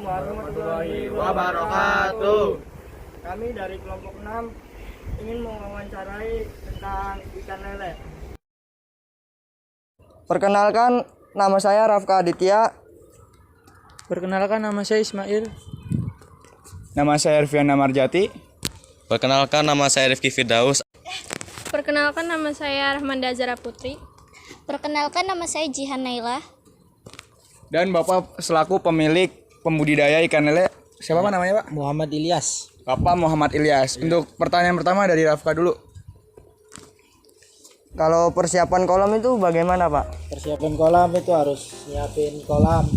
warahmatullahi wabarakatuh. Kami dari kelompok 6 ingin mewawancarai tentang ikan lele. Perkenalkan, nama saya Rafka Aditya. Perkenalkan, nama saya Ismail. Nama saya Erviana Marjati. Perkenalkan, nama saya Rifki Firdaus. Perkenalkan, nama saya Rahmanda Azara Putri. Perkenalkan, nama saya Jihan Naila. Dan Bapak selaku pemilik pembudidaya ikan lele, siapa Pak namanya Pak? Muhammad Ilyas. Bapak Muhammad Ilyas. Untuk pertanyaan pertama dari Rafka dulu. Kalau persiapan kolam itu bagaimana, Pak? Persiapan kolam itu harus nyiapin kolam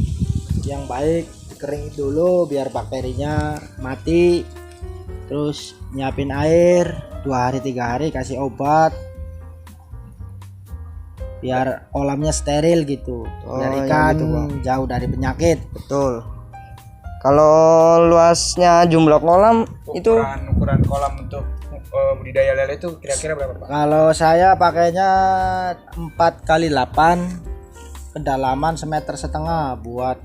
yang baik, kering dulu biar bakterinya mati. Terus nyiapin air 2 hari 3 hari, kasih obat biar kolamnya steril gitu. Biar ikan gitu, Pak. jauh dari penyakit. Betul. Kalau luasnya jumlah kolam itu Ukuran kolam untuk budidaya lele itu kira-kira berapa Pak? Kalau saya pakainya 4x8, kedalaman 1,5 meter buat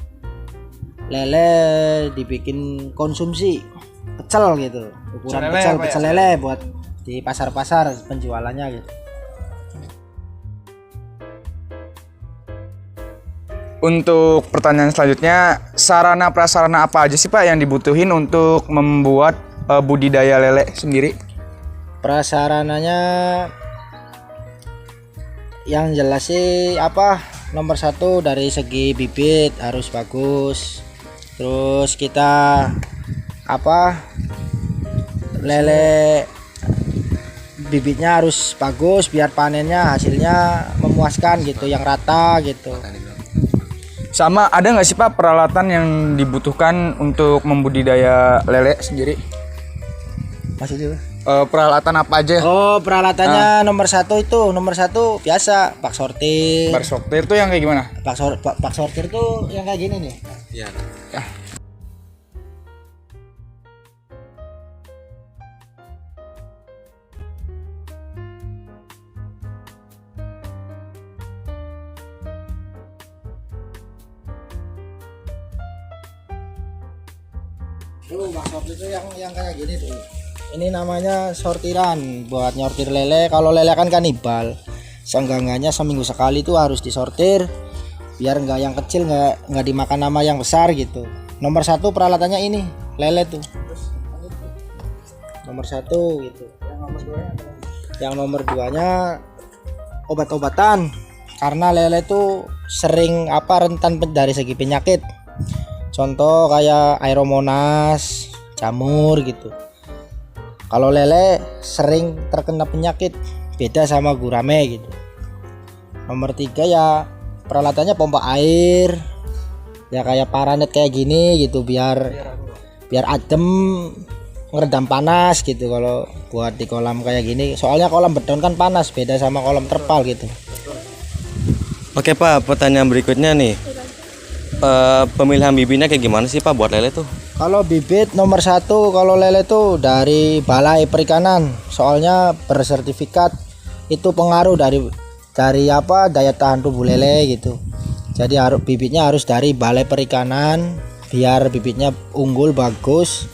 lele dibikin konsumsi pecel gitu, ukuran pecel lele buat di pasar-pasar penjualannya gitu. Untuk pertanyaan selanjutnya, sarana prasarana apa aja sih Pak yang dibutuhin untuk membuat budidaya lele sendiri? Prasarananya yang jelas sih nomor 1 dari segi bibit harus bagus. Terus kita lele bibitnya harus bagus biar panennya hasilnya memuaskan gitu, yang rata gitu. Sama ada nggak sih Pak peralatan yang dibutuhkan untuk membudidaya lele sendiri? Maksudnya Peralatan apa aja? peralatannya nomor 1 biasa bak sortir. Bar sortir tuh yang kayak gimana? Bak sortir tuh yang kayak gini nih. Iya. Tuh bak sortir tuh yang kayak gini tuh. Ini namanya sortiran buat nyortir lele. Kalau lele kan kanibal, seenggak-enggaknya seminggu sekali tuh harus disortir biar nggak yang kecil nggak dimakan sama yang besar gitu. Nomor 1 peralatannya ini lele tuh. Nomor 1 gitu. Yang nomor 2-nya obat-obatan, karena lele tuh sering rentan dari segi penyakit. Contoh kayak aeromonas, jamur gitu. Kalau lele sering terkena penyakit, beda sama gurame gitu. Nomor 3 ya peralatannya pompa air, ya kayak paranet kayak gini gitu, biar adem, ngeredam panas gitu kalau buat di kolam kayak gini. Soalnya kolam beton kan panas, beda sama kolam terpal gitu. Oke Pak, pertanyaan berikutnya nih. Pemilihan bibitnya kayak gimana sih Pak buat lele tuh? Kalau bibit nomor 1 kalau lele tuh dari Balai Perikanan, soalnya bersertifikat. Itu pengaruh dari daya tahan tubuh lele gitu. Jadi bibitnya harus dari Balai Perikanan biar bibitnya unggul, bagus,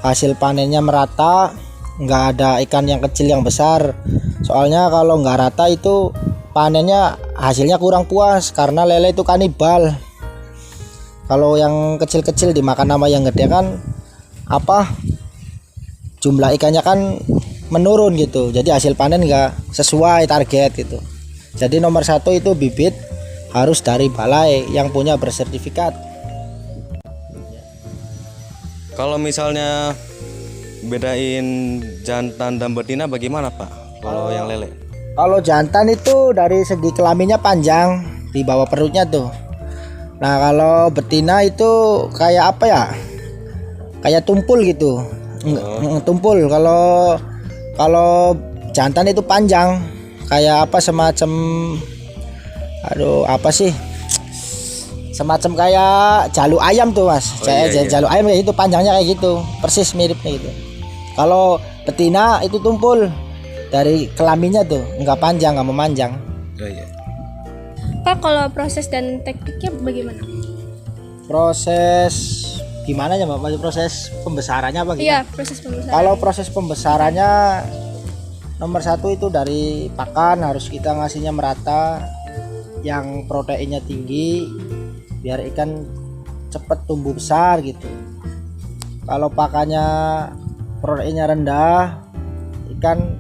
hasil panennya merata, nggak ada ikan yang kecil yang besar. Soalnya kalau nggak rata itu panennya hasilnya kurang puas karena lele itu kanibal. Kalau yang kecil-kecil dimakan sama yang gede kan jumlah ikannya kan menurun gitu. Jadi hasil panen nggak sesuai target gitu. Jadi nomor 1 itu bibit harus dari balai yang punya bersertifikat. Kalau misalnya bedain jantan dan betina bagaimana Pak? Kalau yang lele? Kalau jantan itu dari segi kelaminnya panjang di bawah perutnya tuh. Nah kalau betina itu kayak kayak tumpul gitu. Tumpul. Kalau jantan itu panjang kayak semacam semacam kayak jalur ayam tuh Mas. Jalur ayam kayak gitu, panjangnya kayak gitu, persis miripnya gitu. Kalau betina itu tumpul dari kelaminnya tuh, nggak panjang, nggak memanjang. Pak, kalau proses dan tekniknya bagaimana? Proses gimana ya Mbak? Masih proses pembesarannya apa Iya, gimana? proses pembesaran. Kalau proses pembesarannya nomor satu itu dari pakan harus kita ngasihnya merata, yang proteinnya tinggi biar ikan cepet tumbuh besar gitu. Kalau pakannya proteinnya rendah, ikan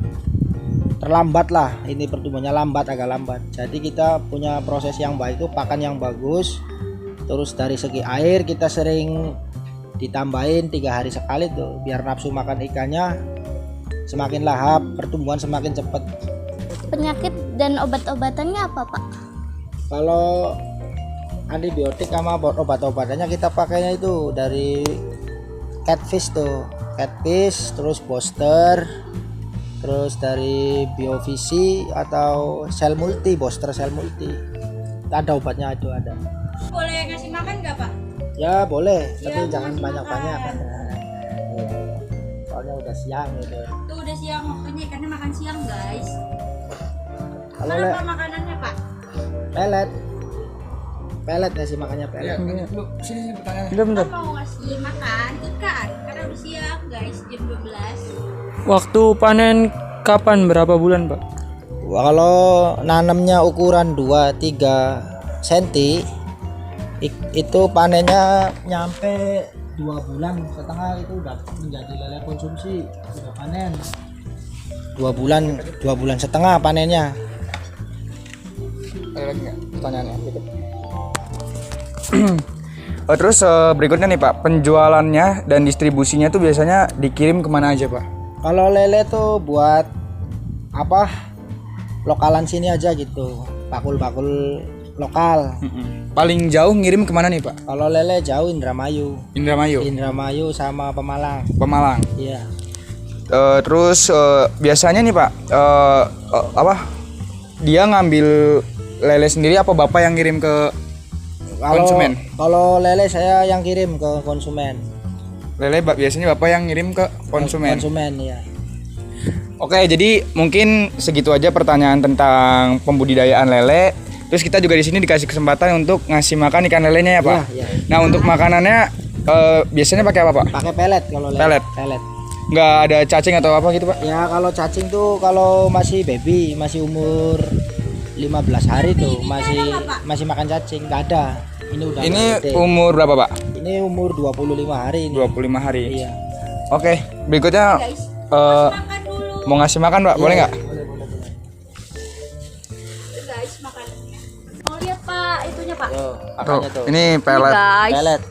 terlambat lah, ini pertumbuhannya agak lambat. Jadi kita punya proses yang baik itu pakan yang bagus. Terus dari segi air kita sering ditambahin 3 hari sekali tuh biar nafsu makan ikannya semakin lahap, pertumbuhan semakin cepat. Penyakit dan obat-obatannya apa, Pak? Kalau antibiotik sama obat-obatannya kita pakainya itu dari catfish tuh, catfish, terus booster, terus dari biovisi atau sel multi, booster sel multi. Ada obatnya, itu ada. Boleh ngasih makan nggak Pak? Ya boleh, Ya, tapi jangan ngasih banyak-banyak. makan. Soalnya udah siang gitu. Tuh udah siang waktunya ikannya makan siang guys. Kalau Apa makanannya Pak? pelet, pelet ngasih makannya pelet. Bentar, bentar. Kita mau ngasih makan ikan karena udah siang guys, jam 12. Waktu panen kapan, berapa bulan Pak? Wah, kalau nanamnya ukuran 2-3 cm itu panennya nyampe 2,5 bulan itu udah menjadi lele konsumsi, sudah panen 2,5 bulan panennya. Ada lagi nggak pertanyaannya? Terus berikutnya nih Pak, penjualannya dan distribusinya tuh biasanya dikirim kemana aja Pak? Kalau lele tuh buat apa, lokalan sini aja gitu, bakul-bakul lokal. Paling jauh ngirim kemana nih Pak? Kalau lele jauh Indramayu, Indramayu, sama Pemalang. Pemalang. Iya. Terus biasanya nih Pak, dia ngambil lele sendiri apa Bapak yang ngirim ke konsumen? Kalau lele saya yang kirim ke konsumen. Lele biasanya Bapak yang ngirim ke konsumen. Konsumen ya. Oke, jadi mungkin segitu aja pertanyaan tentang pembudidayaan lele. Terus kita juga di sini dikasih kesempatan untuk ngasih makan ikan lelenya ya Pak. Iya, iya. Nah untuk makanannya biasanya pakai apa Pak? Pakai pelet kalau lele. Pelet. Pelet. Nggak ada cacing atau apa gitu Pak? Ya kalau cacing tuh kalau masih baby, masih umur 15 hari tuh masih makan cacing, nggak ada. Ini udah Ini gede. umur berapa Pak? Ini umur 25 hari ini. 25 hari. Iya. Oke, berikutnya Makan dulu mau ngasih makan Pak, boleh nggak? guys makanannya. Mau lihat Pak itunya Pak? Tuh, Tuh, makannya tuh. ini pelet. Guys. Pelet.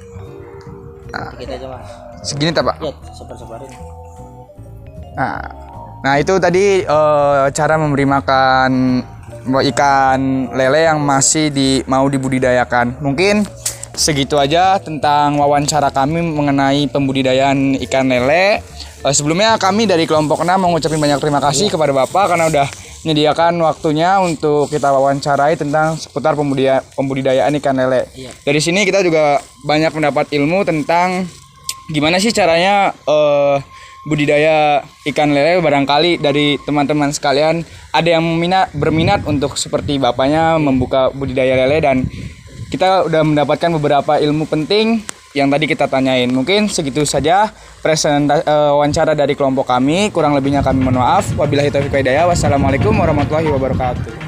Dikit aja Mas. Segini tak Pak? Ya, sebar-sebarin. Nah itu tadi cara memberi makan ikan lele yang masih mau dibudidayakan. Mungkin segitu aja tentang wawancara kami mengenai pembudidayaan ikan lele. Sebelumnya kami dari kelompok 6 mengucapkan banyak terima kasih kepada Bapak karena udah menyediakan waktunya untuk kita wawancarai tentang seputar pembudidayaan ikan lele. Dari sini kita juga banyak mendapat ilmu tentang gimana sih caranya budidaya ikan lele. Barangkali dari teman-teman sekalian ada yang berminat untuk seperti bapaknya membuka budidaya lele, dan kita udah mendapatkan beberapa ilmu penting yang tadi kita tanyain. Mungkin segitu saja wawancara dari kelompok kami. Kurang lebihnya kami mohon maaf. Wabillahi taufiq wal hidayah. Wassalamualaikum warahmatullahi wabarakatuh.